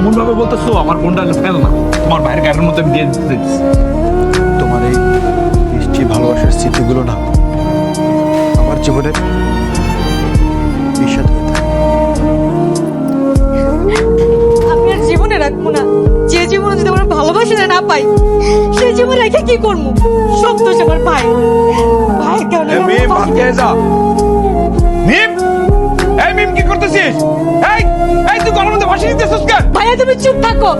এমন ভাবে বলতেছো আমার বোনটা ফেল না, তোমার ভাইয়ের গাড়ির মধ্যে আমি দিয়ে দিতে। তোমার এই মিষ্টি ভালোবাসার স্মৃতিগুলো না আমার জীবনের বিষাদ হয়ে থাকে। আমি আর জীবনে রাখবো না। যে জীবনে যদি আমার ভালোবাসা না পাই, সেই জীবন রেখে কি করবো? সব দোষ আমার ভাই। ভাইয়ের কারণে আমার মিম বাবা- ভাত খেয়ে যা। মিম, এই মিম কি করতেছিস? এই এই তুই গলার মধ্যে ফাঁসি দিতেছিস কেন? ভাইয়া তুমি চুপ থাকো,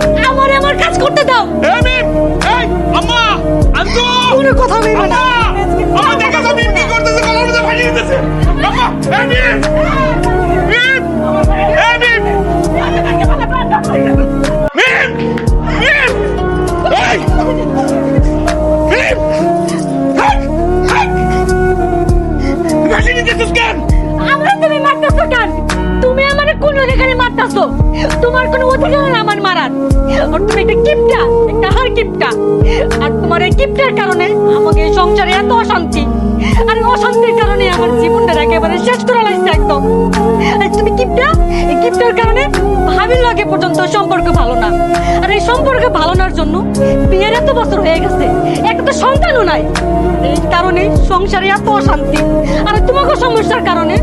আমার কাজ করতে দাও। এই মিম, এই আম্মা আন্তু, কোনো কথা বলবে না। আম্মা দেখো তো মিম কি করতেছে, গলার মধ্যে ফাঁসি দিতেছে। আম্মা, এই মিম, মিম, এই মিম, মিম, মিম, এই মিম, হাট, হাট। ফাঁসি দিতেছিস কেন? আমরা তুমি মারতেছো কেন? তুমি আমারে কোন অধিকারে মারতেছো? তোমার কোনো অধিকার নেই আমার মারার। আর তুমি একটা কিপটা, একটা হার কিপটা। আর তোমার এই কিপটার কারণে আমাকে এই সংসারে এত অশান্তি। আর এই অশান্তির কারণে আমার জীবনটা একেবারে শেষ করে লাগছে একদম। আর তুমি কিপটা, এই কিপটার কারণে ভাবির লাগে পর্যন্ত সম্পর্ক ভালো না। আর এই সম্পর্ক ভালো নার জন্য বিয়ের এত বছর হয়ে গেছে, একটা তো সন্তানও নাই। এই কারণে সংসারে এত অশান্তি। আর তোমাকে সমস্যার কারণে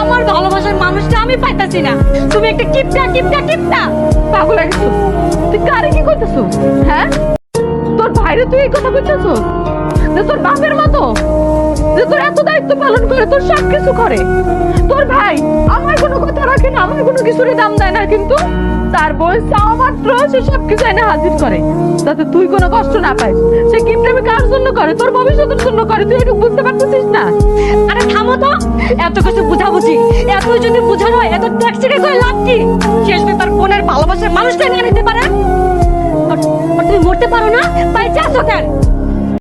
আমার ভালোবাসার মানুষটা আমি পাইতাছি না। তুমি একটা কিপটা কিপটা কিপটা পাগল লাগছো। তুই কারে কি করতেছো? হ্যাঁ, তোর ভাইরে তুই এই কথা বলতেছো যে তোর বাপের মতো, যে তোর এত দায়িত্ব পালন করে, তোর সব কিছু করে। তোর ভাই আমার কোনো কথা রাখে না, আমার কোনো কিছুরই দাম দেয় না, কিন্তু তার বয়স চাওয়া মাত্র সে সব কিছু এনে হাজির করে, যাতে তুই কোনো কষ্ট না পাইস। সে কিপটামি কার জন্য করে? তোর ভবিষ্যতের জন্য করে। তুই একটু বুঝতে পারতেছিস না? আরে থামো তো, এত কিছু বুঝাবুঝি, এত যদি বুঝানো হয়, এত ট্যাক্সিকে করে লাভ কি? শেষ মেয়ে তার বোনের ভালোবাসার মানুষটাই না নিতে পারে। আর তুমি মরতে পারো না, বাইচে আছো কেন?